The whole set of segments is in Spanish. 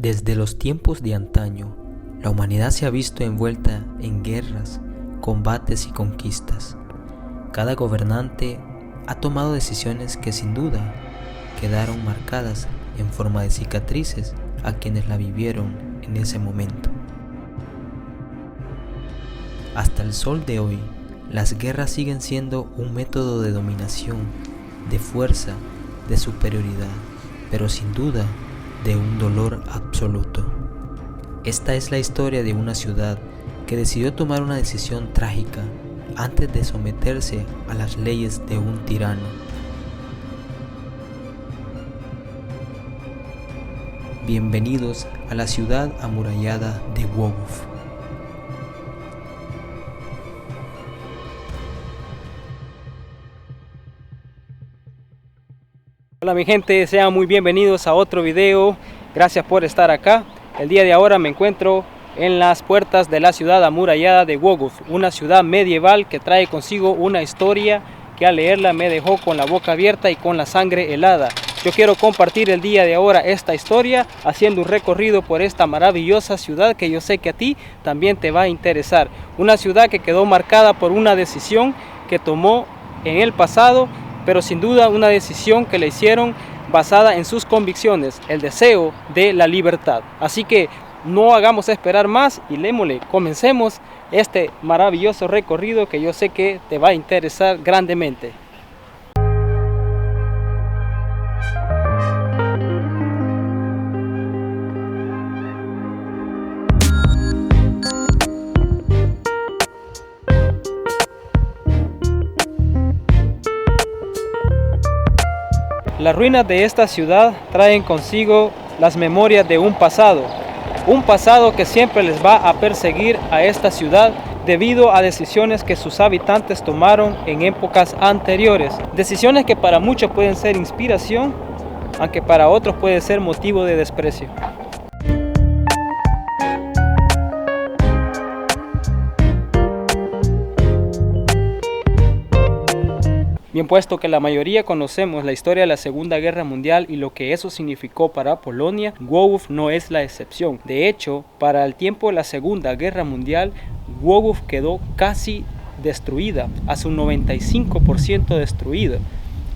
Desde los tiempos de antaño, la humanidad se ha visto envuelta en guerras, combates y conquistas. Cada gobernante ha tomado decisiones que sin duda quedaron marcadas en forma de cicatrices a quienes la vivieron en ese momento. Hasta el sol de hoy, las guerras siguen siendo un método de dominación, de fuerza, de superioridad, pero sin duda de un dolor absoluto. Esta es la historia de una ciudad que decidió tomar una decisión trágica antes de someterse a las leyes de un tirano. Bienvenidos a la ciudad amurallada de Woguf. Hola mi gente, sean muy bienvenidos a otro video. Gracias por estar acá. El día de ahora me encuentro en las puertas de la ciudad amurallada de Woguf, una ciudad medieval que trae consigo una historia que al leerla me dejó con la boca abierta y con la sangre helada. Yo quiero compartir el día de ahora esta historia haciendo un recorrido por esta maravillosa ciudad que yo sé que a ti también te va a interesar. Una ciudad que quedó marcada por una decisión que tomó en el pasado, pero sin duda una decisión que le hicieron basada en sus convicciones, el deseo de la libertad. Así que no hagamos esperar más y lémosle, comencemos este maravilloso recorrido que yo sé que te va a interesar grandemente. Las ruinas de esta ciudad traen consigo las memorias de un pasado que siempre les va a perseguir a esta ciudad debido a decisiones que sus habitantes tomaron en épocas anteriores. Decisiones que para muchos pueden ser inspiración, aunque para otros puede ser motivo de desprecio. Bien, puesto que la mayoría conocemos la historia de la Segunda Guerra Mundial y lo que eso significó para Polonia, Woguf no es la excepción. De hecho, para el tiempo de la Segunda Guerra Mundial, Woguf quedó casi destruida, hace un 95% destruida.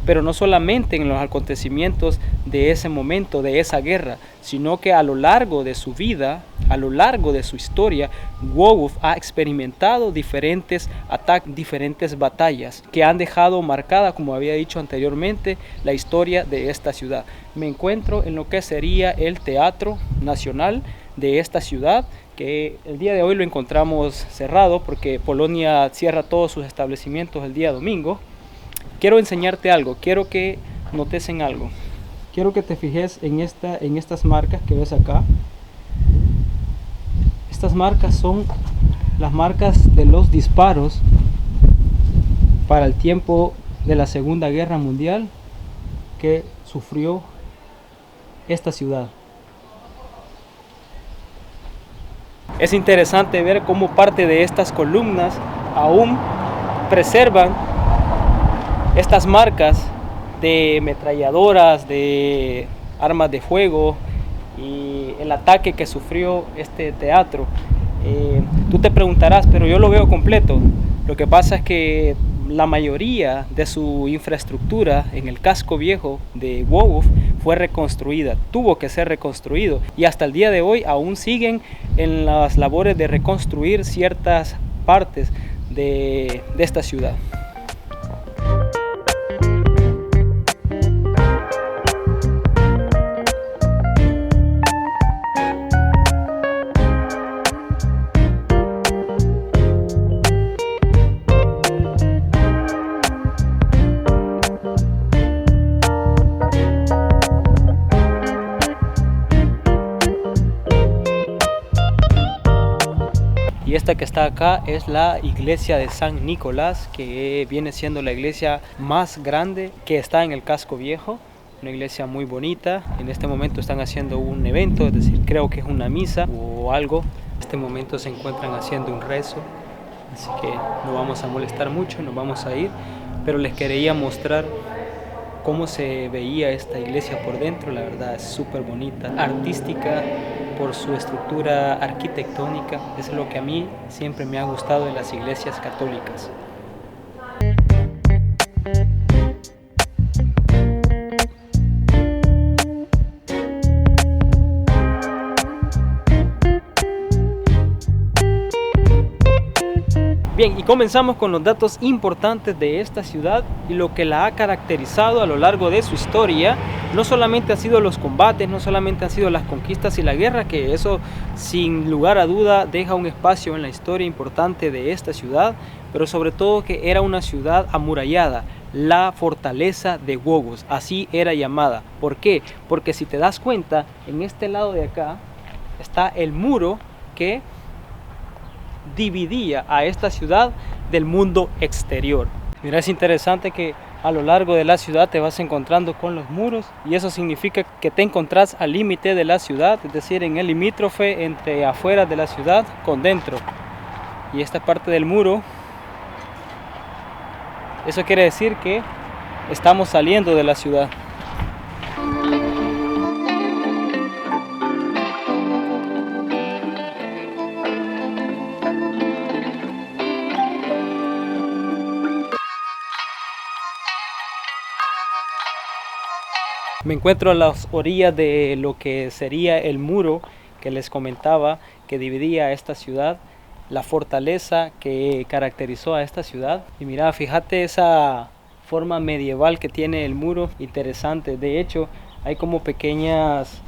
Pero no solamente en los acontecimientos de ese momento, de esa guerra, sino que a lo largo de su vida, a lo largo de su historia, Woguf ha experimentado diferentes ataques, diferentes batallas que han dejado marcada, como había dicho anteriormente, la historia de esta ciudad. Me encuentro en lo que sería el Teatro Nacional de esta ciudad, que el día de hoy lo encontramos cerrado porque Polonia cierra todos sus establecimientos el día domingo. Quiero enseñarte algo, quiero que notes en algo. Quiero que te fijes en estas marcas que ves acá. Estas marcas son las marcas de los disparos para el tiempo de la Segunda Guerra Mundial que sufrió esta ciudad. Es interesante ver cómo parte de estas columnas aún preservan estas marcas de ametralladoras, de armas de fuego y el ataque que sufrió este teatro. Tú te preguntarás, pero yo lo veo completo. Lo que pasa es que la mayoría de su infraestructura en el casco viejo de Woguf fue reconstruida, tuvo que ser reconstruido y hasta el día de hoy aún siguen en las labores de reconstruir ciertas partes de esta ciudad. Y esta que está acá es la iglesia de San Nicolás, que viene siendo la iglesia más grande que está en el casco viejo. Una iglesia muy bonita. En este momento están haciendo un evento, es decir, creo que es una misa o algo. En este momento se encuentran haciendo un rezo, así que no vamos a molestar mucho, nos vamos a ir. Pero les quería mostrar cómo se veía esta iglesia por dentro. La verdad es súper bonita, artística por su estructura arquitectónica. Es lo que a mí siempre me ha gustado de las iglesias católicas. Bien, y comenzamos con los datos importantes de esta ciudad y lo que la ha caracterizado a lo largo de su historia. No solamente han sido los combates, no solamente han sido las conquistas y la guerra, que eso sin lugar a duda deja un espacio en la historia importante de esta ciudad, pero sobre todo que era una ciudad amurallada, la fortaleza de Głogów, así era llamada. ¿Por qué? Porque si te das cuenta, en este lado de acá está el muro que dividía a esta ciudad del mundo exterior. Mira, es interesante que a lo largo de la ciudad te vas encontrando con los muros, y eso significa que te encontrás al límite de la ciudad, es decir, en el limítrofe entre afuera de la ciudad con dentro. Y esta parte del muro, eso quiere decir que estamos saliendo de la ciudad. Me encuentro a las orillas de lo que sería el muro que les comentaba que dividía a esta ciudad, la fortaleza que caracterizó a esta ciudad. Y mira, fíjate esa forma medieval que tiene el muro, interesante. De hecho, hay como pequeñas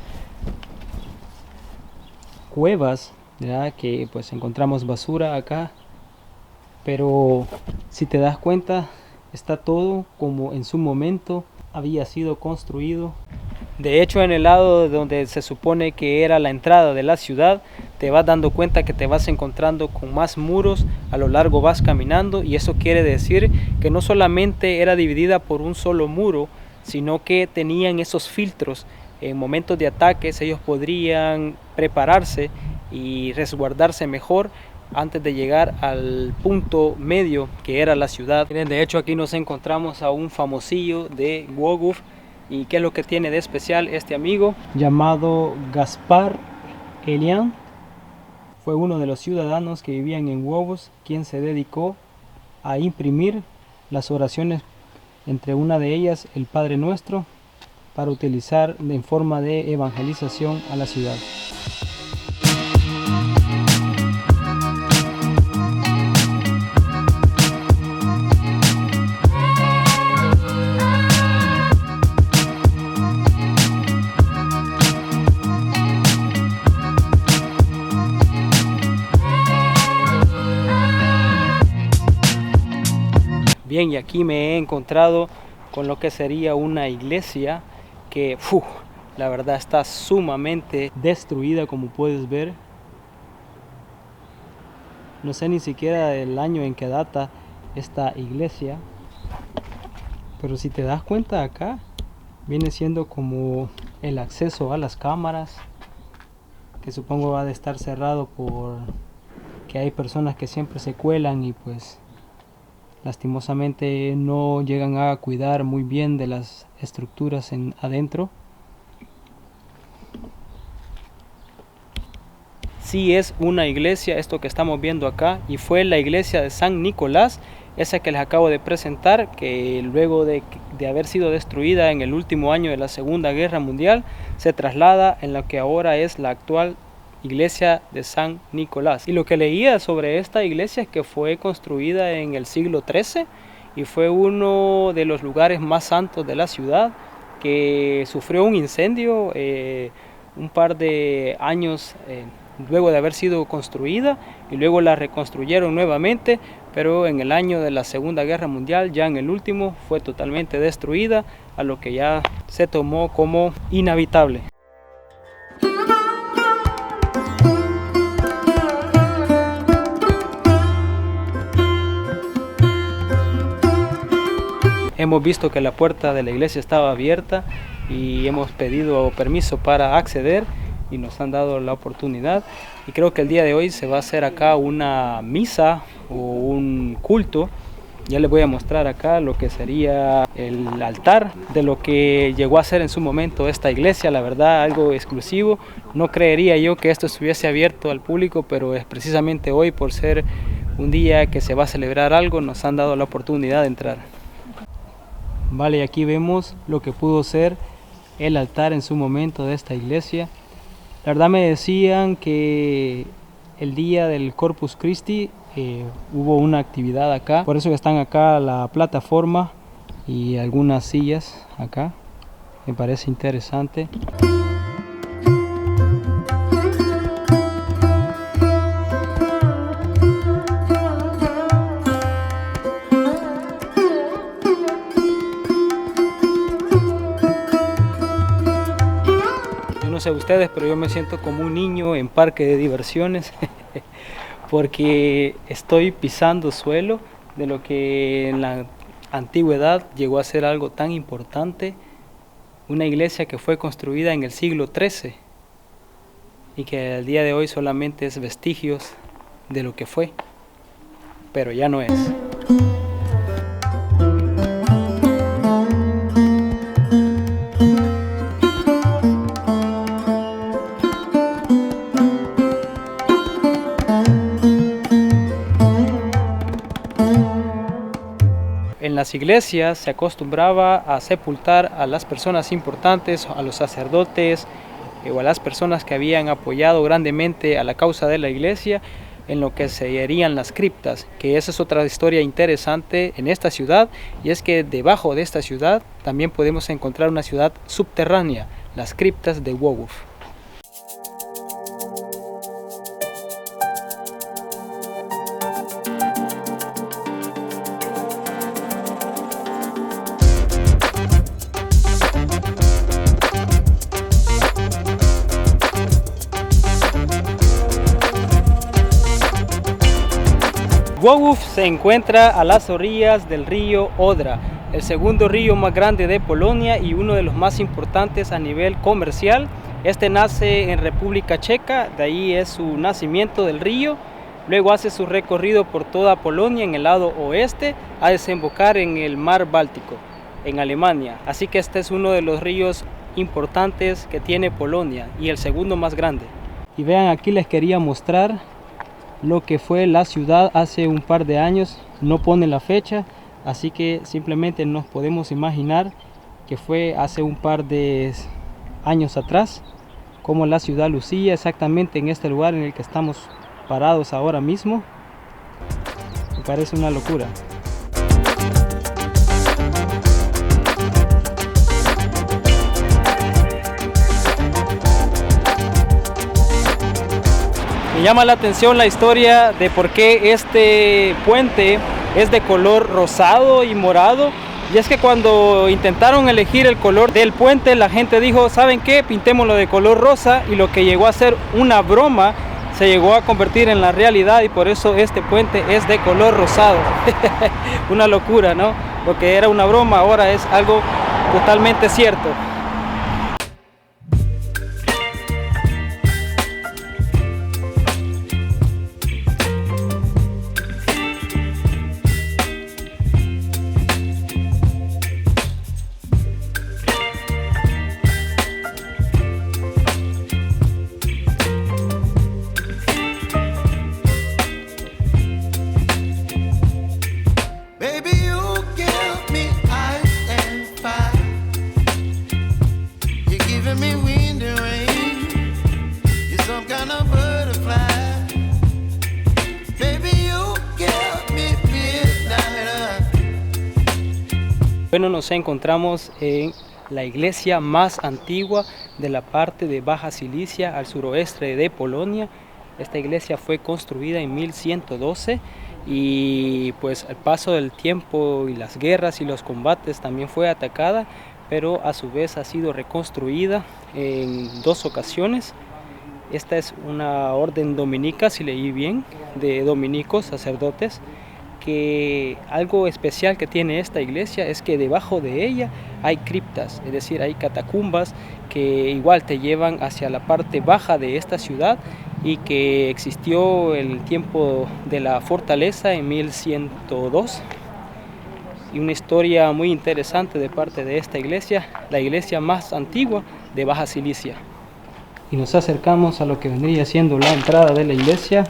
cuevas, ¿verdad? Que pues encontramos basura acá, pero si te das cuenta, está todo como en su momento había sido construido. De hecho, en el lado donde se supone que era la entrada de la ciudad, te vas dando cuenta que te vas encontrando con más muros, a lo largo vas caminando, y eso quiere decir que no solamente era dividida por un solo muro, sino que tenían esos filtros. En momentos de ataques ellos podrían prepararse y resguardarse mejor antes de llegar al punto medio que era la ciudad. De hecho, aquí nos encontramos a un famosillo de Głogów. ¿Y qué es lo que tiene de especial este amigo? Llamado Gaspar Elian. Fue uno de los ciudadanos que vivían en Głogów, quien se dedicó a imprimir las oraciones, entre una de ellas el Padre Nuestro, para utilizar en forma de evangelización a la ciudad. Bien, y aquí me he encontrado con lo que sería una iglesia que la verdad está sumamente destruida, como puedes ver. No sé ni siquiera el año en que data esta iglesia, pero si te das cuenta, acá viene siendo como el acceso a las cámaras, que supongo va a estar cerrado por que hay personas que siempre se cuelan y pues lastimosamente no llegan a cuidar muy bien de las estructuras adentro. Sí, es una iglesia esto que estamos viendo acá, y fue la iglesia de San Nicolás, esa que les acabo de presentar, que luego de haber sido destruida en el último año de la Segunda Guerra Mundial, se traslada en lo que ahora es la actual iglesia de San Nicolás. Y lo que leía sobre esta iglesia es que fue construida en el siglo XIII y fue uno de los lugares más santos de la ciudad, que sufrió un incendio un par de años luego de haber sido construida, y luego la reconstruyeron nuevamente, pero en el año de la Segunda Guerra Mundial, ya en el último, fue totalmente destruida, a lo que ya se tomó como inhabitable. Hemos visto que la puerta de la iglesia estaba abierta y hemos pedido permiso para acceder y nos han dado la oportunidad, y creo que el día de hoy se va a hacer acá una misa o un culto Ya les voy a mostrar acá lo que sería el altar de lo que llegó a ser en su momento esta iglesia. La verdad, algo exclusivo. No creería yo que esto estuviese abierto al público, pero es precisamente hoy, por ser un día que se va a celebrar algo, nos han dado la oportunidad de entrar. Vale, aquí vemos lo que pudo ser el altar en su momento de esta iglesia. La verdad me decían que el día del Corpus Christi hubo una actividad acá, por eso que están acá la plataforma y algunas sillas acá. Me parece interesante. Yo no sé ustedes, pero yo me siento como un niño en parque de diversiones porque estoy pisando suelo de lo que en la antigüedad llegó a ser algo tan importante, una iglesia que fue construida en el siglo XIII y que al día de hoy solamente es vestigios de lo que fue, pero ya no es. En las iglesias se acostumbraba a sepultar a las personas importantes, a los sacerdotes o a las personas que habían apoyado grandemente a la causa de la iglesia en lo que serían las criptas, que esa es otra historia interesante en esta ciudad, y es que debajo de esta ciudad también podemos encontrar una ciudad subterránea, las criptas de Głogów. Głogów se encuentra a las orillas del río Odra, el segundo río más grande de Polonia y uno de los más importantes a nivel comercial. Este nace en República Checa, de ahí es su nacimiento del río. Luego hace su recorrido por toda Polonia en el lado oeste a desembocar en el mar Báltico, en Alemania. Así que este es uno de los ríos importantes que tiene Polonia y el segundo más grande. Y vean, aquí les quería mostrar lo que fue la ciudad hace un par de años. No pone la fecha, así que simplemente nos podemos imaginar que fue hace un par de años atrás, como la ciudad lucía exactamente en este lugar en el que estamos parados ahora mismo. Me parece una locura. Me llama la atención la historia de por qué este puente es de color rosado y morado. Y es que cuando intentaron elegir el color del puente, la gente dijo, ¿saben qué? Pintémoslo de color rosa, y lo que llegó a ser una broma se llegó a convertir en la realidad, y por eso este puente es de color rosado. Una locura, ¿no? Lo que era una broma ahora es algo totalmente cierto. Bueno, nos encontramos en la iglesia más antigua de la parte de Baja Cilicia, al suroeste de Polonia. Esta iglesia fue construida en 1112 y pues al paso del tiempo y las guerras y los combates también fue atacada, pero a su vez ha sido reconstruida en 2 ocasiones. Esta es una orden dominica, si leí bien, de dominicos, sacerdotes, que algo especial que tiene esta iglesia es que debajo de ella hay criptas, es decir, hay catacumbas que igual te llevan hacia la parte baja de esta ciudad, y que existió el tiempo de la fortaleza en 1102, y una historia muy interesante de parte de esta iglesia, la iglesia más antigua de Baja Cilicia. Y nos acercamos a lo que vendría siendo la entrada de la iglesia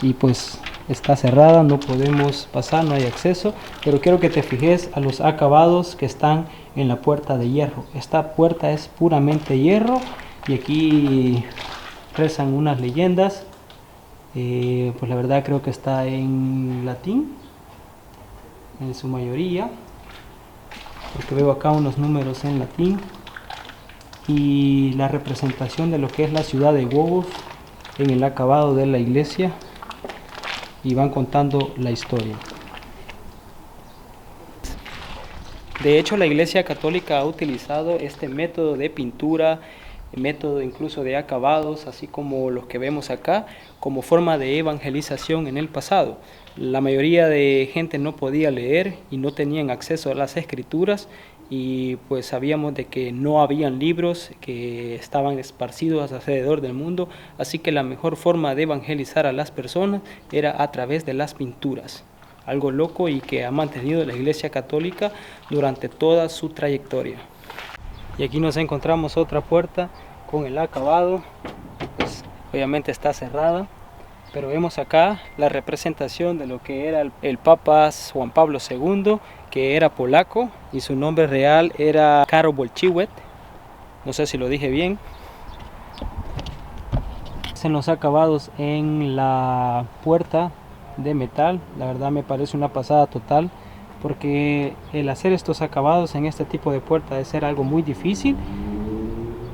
y pues está cerrada, no podemos pasar, no hay acceso, pero quiero que te fijes a los acabados que están en la puerta de hierro. Esta puerta es puramente hierro y aquí rezan unas leyendas, pues la verdad creo que está en latín en su mayoría, porque veo acá unos números en latín, y la representación de lo que es la ciudad de Głogów en el acabado de la iglesia, y van contando la historia. De hecho, la Iglesia Católica ha utilizado este método de pintura, método incluso de acabados, así como los que vemos acá, como forma de evangelización en el pasado. La mayoría de gente no podía leer y no tenían acceso a las escrituras, y pues sabíamos de que no habían libros que estaban esparcidos alrededor del mundo, así que la mejor forma de evangelizar a las personas era a través de las pinturas. Algo loco y que ha mantenido la Iglesia Católica durante toda su trayectoria. Y aquí nos encontramos otra puerta con el acabado, pues obviamente está cerrada, pero vemos acá la representación de lo que era el Papa Juan Pablo II, que era polaco y su nombre real era Karol Wojtyła, no sé si lo dije bien. En los acabados en la puerta de metal, la verdad me parece una pasada total, porque el hacer estos acabados en este tipo de puerta debe ser algo muy difícil,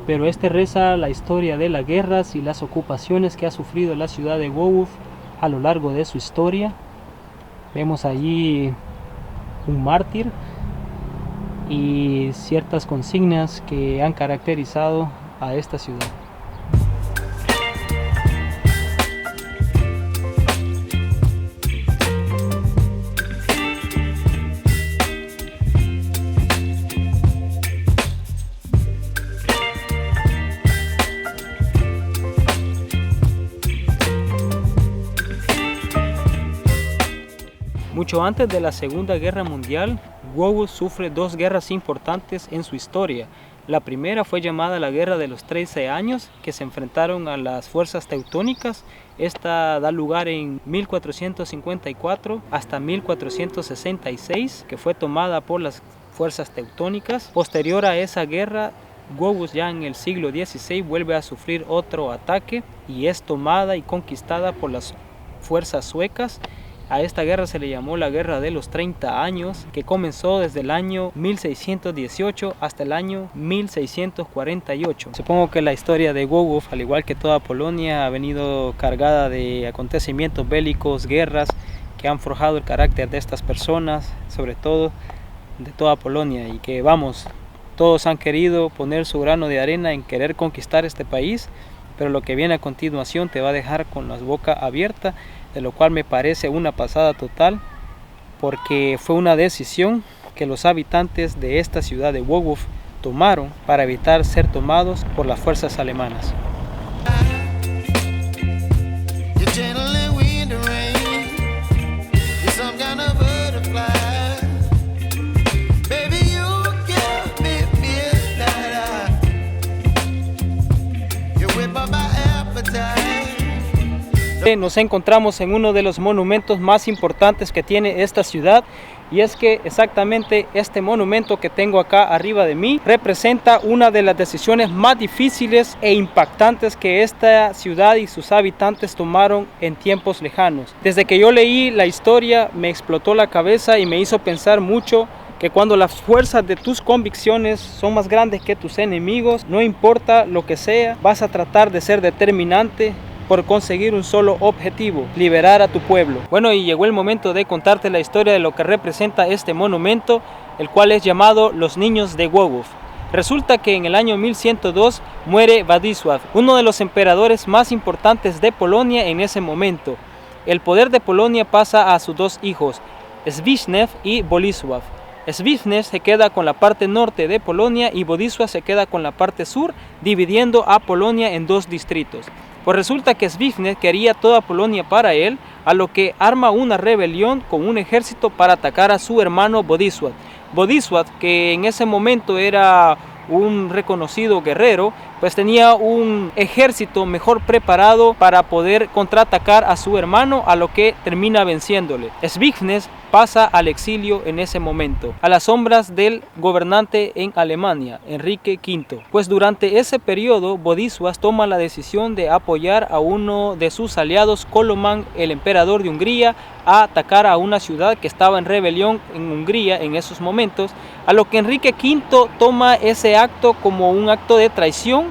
pero este reza la historia de las guerras y las ocupaciones que ha sufrido la ciudad de Głogów a lo largo de su historia. Vemos allí un mártir y ciertas consignas que han caracterizado a esta ciudad. Mucho antes de la Segunda Guerra Mundial, Głogów sufre dos guerras importantes en su historia. La primera fue llamada la Guerra de los 13 años, que se enfrentaron a las fuerzas teutónicas. Esta da lugar en 1454 hasta 1466, que fue tomada por las fuerzas teutónicas. Posterior a esa guerra, Głogów ya en el siglo XVI vuelve a sufrir otro ataque y es tomada y conquistada por las fuerzas suecas. A esta guerra se le llamó la Guerra de los 30 años, que comenzó desde el año 1618 hasta el año 1648. Supongo que la historia de Głogów, al igual que toda Polonia, ha venido cargada de acontecimientos bélicos, guerras, que han forjado el carácter de estas personas, sobre todo de toda Polonia, y que vamos, todos han querido poner su grano de arena en querer conquistar este país, pero lo que viene a continuación te va a dejar con la boca abierta, de lo cual me parece una pasada total, porque fue una decisión que los habitantes de esta ciudad de Głogów tomaron para evitar ser tomados por las fuerzas alemanas. Nos encontramos en uno de los monumentos más importantes que tiene esta ciudad, y es que exactamente este monumento que tengo acá arriba de mí representa una de las decisiones más difíciles e impactantes que esta ciudad y sus habitantes tomaron en tiempos lejanos. Desde que yo leí la historia me explotó la cabeza y me hizo pensar mucho que cuando las fuerzas de tus convicciones son más grandes que tus enemigos, no importa lo que sea, vas a tratar de ser determinante por conseguir un solo objetivo: liberar a tu pueblo. Bueno, y llegó el momento de contarte la historia de lo que representa este monumento, el cual es llamado Los Niños de Głogów. Resulta que en el año 1102 muere Władysław, uno de los emperadores más importantes de Polonia en ese momento. El poder de Polonia pasa a sus dos hijos, Zbigniew y Bolesław. Zbigniew se queda con la parte norte de Polonia y Bolesław se queda con la parte sur, dividiendo a Polonia en dos distritos. Pues resulta que Zbigniew quería toda Polonia para él, a lo que arma una rebelión con un ejército para atacar a su hermano Władysław. Władysław, que en ese momento era un reconocido guerrero, pues tenía un ejército mejor preparado para poder contraatacar a su hermano, a lo que termina venciéndole. Zbigniew pasa al exilio en ese momento, a las sombras del gobernante en Alemania, Enrique V. Pues durante ese periodo, Władysław toma la decisión de apoyar a uno de sus aliados, Colomán, el emperador de Hungría, a atacar a una ciudad que estaba en rebelión en Hungría en esos momentos, a lo que Enrique V toma ese acto como un acto de traición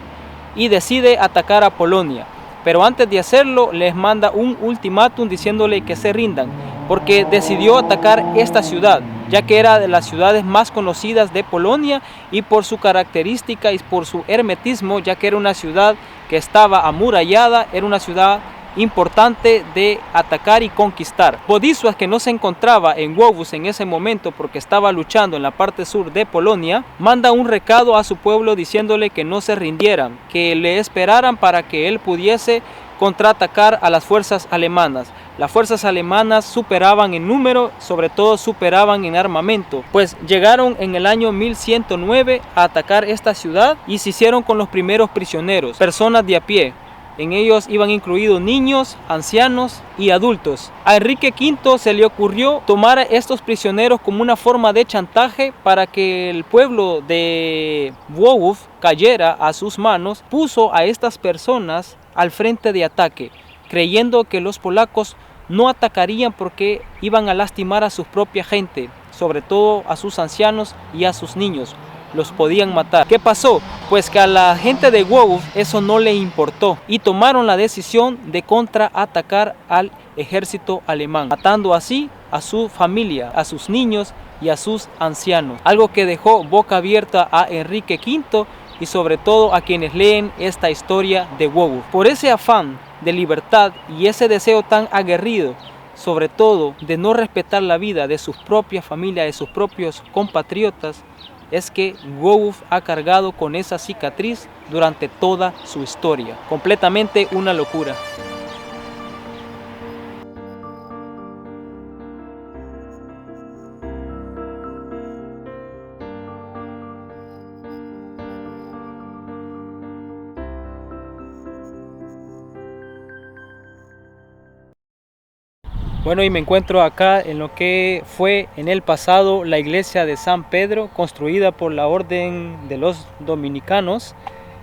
y decide atacar a Polonia. Pero antes de hacerlo, les manda un ultimátum diciéndole que se rindan, porque decidió atacar esta ciudad, ya que era de las ciudades más conocidas de Polonia y por su característica y por su hermetismo, ya que era una ciudad que estaba amurallada, era una ciudad importante de atacar y conquistar. Władysław, que no se encontraba en Głogów en ese momento porque estaba luchando en la parte sur de Polonia, manda un recado a su pueblo diciéndole que no se rindieran, que le esperaran para que él pudiese contraatacar a las fuerzas alemanas. Las fuerzas alemanas superaban en número, sobre todo superaban en armamento, pues llegaron en el año 1109 a atacar esta ciudad y se hicieron con los primeros prisioneros, personas de a pie. En ellos iban incluidos niños, ancianos y adultos. A Enrique V se le ocurrió tomar a estos prisioneros como una forma de chantaje para que el pueblo de Głogów cayera a sus manos. Puso a estas personas al frente de ataque, creyendo que los polacos no atacarían porque iban a lastimar a su propia gente, sobre todo a sus ancianos y a sus niños. Los podían matar. ¿Qué pasó? Pues que a la gente de Głogów eso no le importó y tomaron la decisión de contraatacar al ejército alemán, matando así a su familia, a sus niños y a sus ancianos. Algo que dejó boca abierta a Enrique V y sobre todo a quienes leen esta historia de Głogów. Por ese afán de libertad y ese deseo tan aguerrido, sobre todo de no respetar la vida de sus propias familias, de sus propios compatriotas, es que Głogów ha cargado con esa cicatriz durante toda su historia. Completamente una locura. Bueno, y me encuentro acá en lo que fue en el pasado la iglesia de San Pedro, construida por la Orden de los Dominicanos.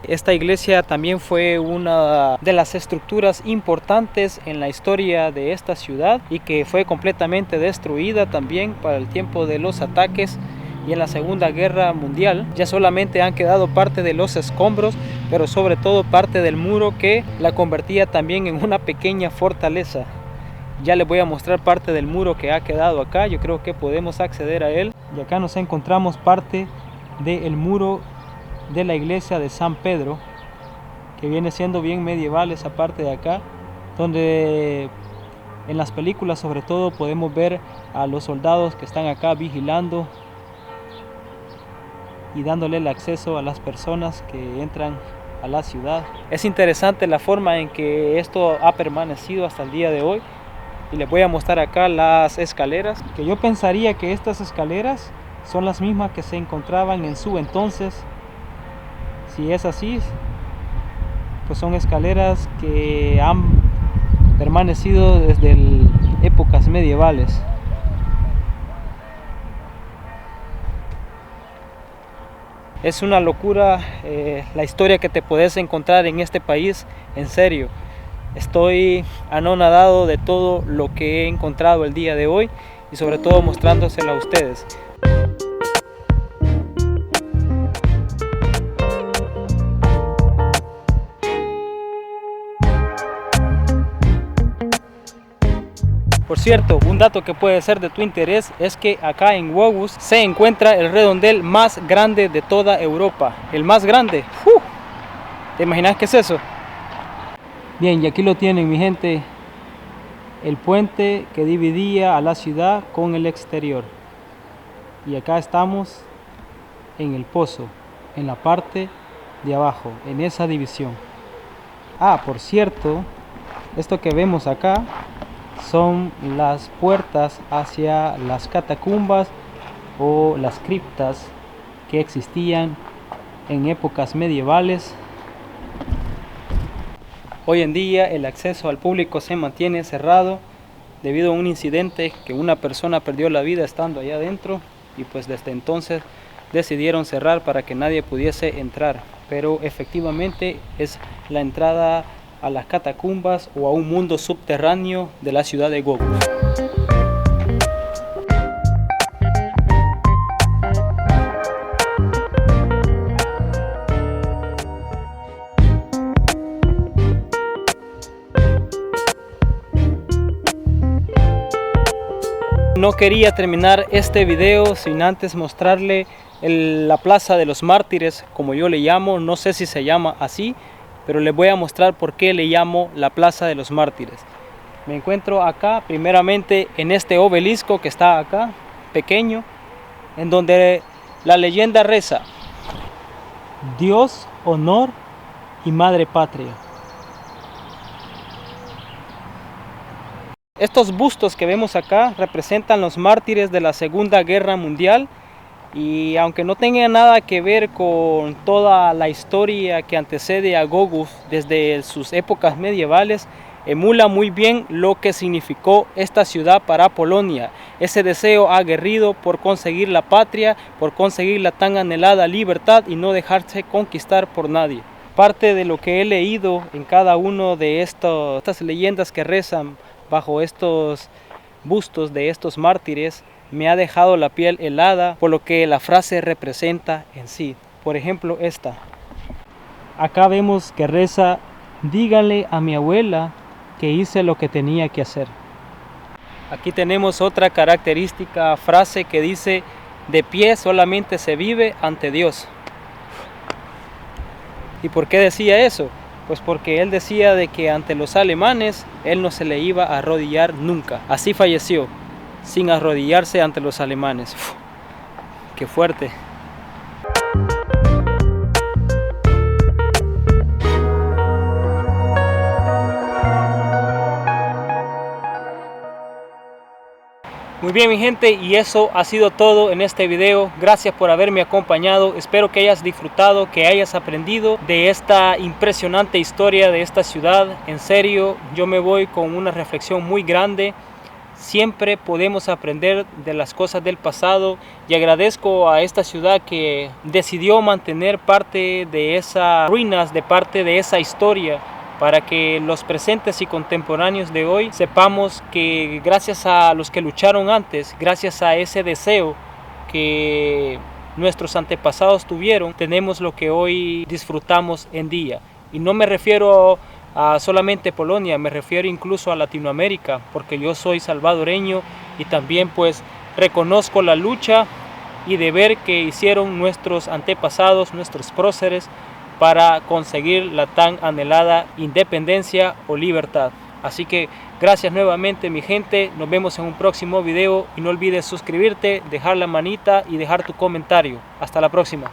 Esta iglesia también fue una de las estructuras importantes en la historia de esta ciudad y que fue completamente destruida también para el tiempo de los ataques y en la Segunda Guerra Mundial. Ya solamente han quedado parte de los escombros, pero sobre todo parte del muro que la convertía también en una pequeña fortaleza. Ya les voy a mostrar parte del muro que ha quedado acá. Yo creo que podemos acceder a él. Y acá nos encontramos parte del muro de la iglesia de San Pedro, que viene siendo bien medieval esa parte de acá, donde en las películas sobre todo podemos ver a los soldados que están acá vigilando y dándole el acceso a las personas que entran a la ciudad. Es interesante la forma en que esto ha permanecido hasta el día de hoy. Y les voy a mostrar acá las escaleras, que yo pensaría que estas escaleras son las mismas que se encontraban en su entonces. Si es así, pues son escaleras que han permanecido desde épocas medievales. Es una locura la historia que te puedes encontrar en este país, en serio. Estoy anonadado de todo lo que he encontrado el día de hoy y sobre todo mostrándoselo a ustedes. Por cierto, un dato que puede ser de tu interés es que acá en Głogów se encuentra el redondel más grande de toda Europa. El más grande. ¿Te imaginas qué es eso? Bien, y aquí lo tienen, mi gente, el puente que dividía a la ciudad con el exterior. Y acá estamos en el pozo, en la parte de abajo, en esa división. Por cierto, esto que vemos acá son las puertas hacia las catacumbas o las criptas que existían en épocas medievales. Hoy en día el acceso al público se mantiene cerrado debido a un incidente que una persona perdió la vida estando allá adentro, y pues desde entonces decidieron cerrar para que nadie pudiese entrar. Pero efectivamente es la entrada a las catacumbas o a un mundo subterráneo de la ciudad de Gogos. No quería terminar este video sin antes mostrarle la Plaza de los Mártires, como yo le llamo. No sé si se llama así, pero les voy a mostrar por qué le llamo la Plaza de los Mártires. Me encuentro acá, primeramente en este obelisco que está acá, pequeño, en donde la leyenda reza: Dios, honor y madre patria. Estos bustos que vemos acá representan los mártires de la Segunda Guerra Mundial, y aunque no tenga nada que ver con toda la historia que antecede a Gogos desde sus épocas medievales, emula muy bien lo que significó esta ciudad para Polonia, ese deseo aguerrido por conseguir la patria, por conseguir la tan anhelada libertad y no dejarse conquistar por nadie. Parte de lo que he leído en cada uno de estas leyendas que rezan bajo estos bustos de estos mártires me ha dejado la piel helada por lo que la frase representa en sí. Por ejemplo, esta. Acá vemos que reza: dígale a mi abuela que hice lo que tenía que hacer. Aquí tenemos otra característica frase que dice: de pie solamente se vive ante Dios. ¿Y por qué decía eso? Pues porque él decía de que ante los alemanes él no se le iba a arrodillar nunca. Así falleció, sin arrodillarse ante los alemanes. Uf, ¡qué fuerte! Muy bien, mi gente, y eso ha sido todo en este video. Gracias por haberme acompañado. Espero que hayas disfrutado, que hayas aprendido de esta impresionante historia de esta ciudad. En serio, yo me voy con una reflexión muy grande. Siempre podemos aprender de las cosas del pasado, y agradezco a esta ciudad que decidió mantener parte de esas ruinas, de parte de esa historia, para que los presentes y contemporáneos de hoy sepamos que gracias a los que lucharon antes, gracias a ese deseo que nuestros antepasados tuvieron, tenemos lo que hoy disfrutamos en día. Y no me refiero a solamente Polonia, me refiero incluso a Latinoamérica, porque yo soy salvadoreño y también pues reconozco la lucha y deber que hicieron nuestros antepasados, nuestros próceres, para conseguir la tan anhelada independencia o libertad. Así que gracias nuevamente, mi gente, nos vemos en un próximo video y no olvides suscribirte, dejar la manita y dejar tu comentario. Hasta la próxima.